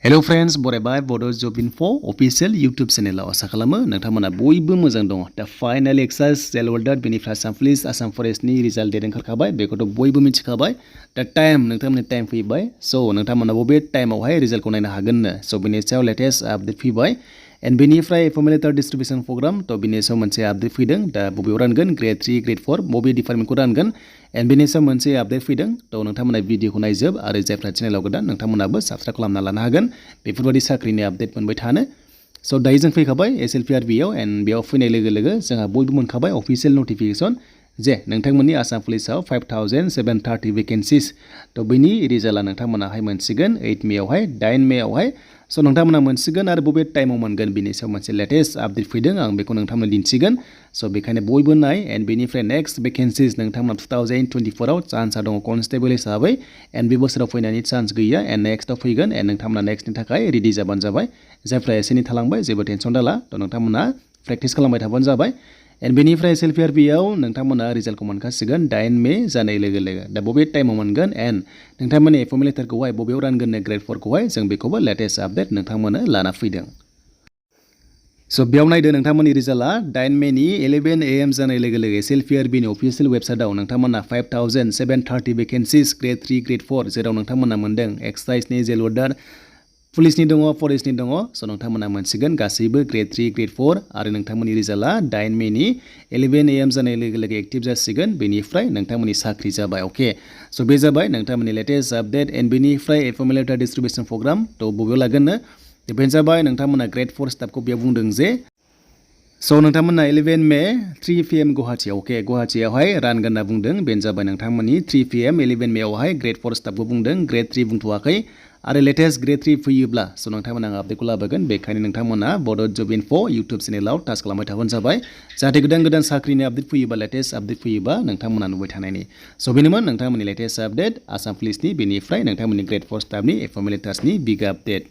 Hello friends, बरायबाय बड' जब info अफिशियेल YouTube चेनेलाव आसा खालामो नोंथांमोना बयबो मोजां दङ। दा फाइनाल एक्साइज जेल वार्डार बेनिफ्राय आसाम पुलिस आसाम फरेस्टनि रिजाल्ट डेट ओंखारखाबाय बेखौथ' बयबो मिथिखाबाय। दा नोंथांमोननि टाइम फैबाय। स' नोंथांमोना बबे टाइमावहाय रिजाल्टखौ नायनो हागोननो। स' बेनि सायाव लेटेस्ट आपडेट फैबाय। एन्ड बेनिफ्राय फर्मुलेटर डिस्ट्रिबिउसन प्रग्राम थ' बेनि सायाव मोनसे आपडेट फैदों। दा बबेयाव रानगोन ग्रेड 3 ग्रेड 4 बबे डिपार्टमेन्टखौ रानगोन एन्ड बेनि सायाव मोनसे आपडेट फैदों। थ' नोंथांमोना भिडिअखौ नायजोब आरो जायफ्रा चेनेलाव गोदान नोंथांमोनाबो साबस्क्राइब खालामना लानो हागोन बेफोरबायदि साख्रिनि आपडेट मोनबाय थानो। स' दायो जों फैखाबाय SLPRBआव एन्ड बेयाव फैनाय लोगो लोगो जोंहा बयबो मोनखाबाय अफिशियेल नटिफिकेसन जे नोंथांमोननि आसाम पुलिसाव 5730 भेकेन्सिस थ' बेनि रिजाल्टआ नोंथांमोनाहाय मोनसिगोन 8 मेआवहाय 8 मेआवहाय। स' नोंथांमोना मोनसिगोन आरो बबे टाइमाव मोनगोन बेनि सायाव मोनसे लेटेस्ट आपडेट फैदों आं बेखौ नोंथांमोनो दिन्थिगोन। स' बेखायनो बयबो नाय एन्ड बेनिफ्राय नेक्स्ट भेकेन्सिस नोंथांमोना 2024आव चान्सआ दङ कनस्टेबल हिसाबै एन्ड बे बोसोराव फैनायनि चान्स गैया एन्ड नेक्स्टआव फैगोन एन्ड नोंथांमोना नेक्स्टनि थाखाय रेडि जाबानो जाबाय। जायफ्रा एसेनि थालांबाय जेबो टेनसन दाला थ' नोंथांमोना प्रेक्टिस खालामबाय थाबानो जाबाय। एन्ड बेनिफ्राय SLPRBआव नोंथांमोना रिजाल्टखौ मोनखासिगोन 8 मे जानाय लोगो लोगो। दा बबे टाइमाव मोनगोन एन्ड नोंथांमोननि फर्मुलेटरखौहाय बबेयाव रानगोन ग्रेड 4खौहाय जों बेखौबो लेटेस्ट आपडेट नोंथांमोनो लाना फैदों। स' बेयाव नायदो नोंथांमोननि रिजाल्टआ 8 मेनि 11 AM जानाय लोगो लोगो SLPRBनि अफिशियेल वेबसाइटआव नोंथांमोना 5730 भेकेन्सिस ग्रेड 3 ग्रेड 4 जेराव नोंथांमोना मोनदों एक्साइजनि जेल वार्डार पुलिसनि दङ फरेस्टनि दङ। स' नोंथांमोना मोनसिगोन गासैबो ग्रेड 3 ग्रेड 4 आरो नोंथांमोननि रिजाल्टआ 8 मेनि 11 AM जानाय लोगो लोगो एक्टिभ जासिगोन बेनिफ्राय नोंथांमोननि साख्रि जाबाय। अके स' बे जाबाय नोंथांमोननि लेटेस्ट आपडेट एन्ड बेनिफ्राय फर्मुलेटर डिस्ट्रिबिउसन प्रग्राम थ' बबेयाव लागोननो बेनो जाबाय नोंथांमोना ग्रेड 4 स्टाफखौ बेयाव बुंदों जे स' नोंथांमोना 11 मे 3 PM गुवाहाटियाव अके गुवाहाटियावहाय रानगोन होनना बुंदों बेनो जाबाय नोंथांमोननि 3 PM 11 मेआवहाय ग्रेड 4 स्टाफखौ बुंदों ग्रेड 3 बुंथ'वाखै आरो लेटेस्ट ग्रेड 3 फैयोब्ला स' नोंथांमोना आपडेटखौ लाबोगोन बेखायनो नोंथांमोना बड' जब इनफो इउटुब चेनेलाव टाच खालामबाय थाबानो जाबाय जाहाथे गोदान गोदान साख्रिनि आपडेट फैयोबा लेटेस्ट आपडेट फैयोबा नोंथांमोना नुबाय थानायनि। स' बेनोमोन नोंथांमोननि लेटेस्ट आपडेट आसाम पुलिसनि बेनिफ्राय नोंथांमोननि ग्रेड 4 स्टाफनि फर्मुलेटार्सनि बिग आपडेट।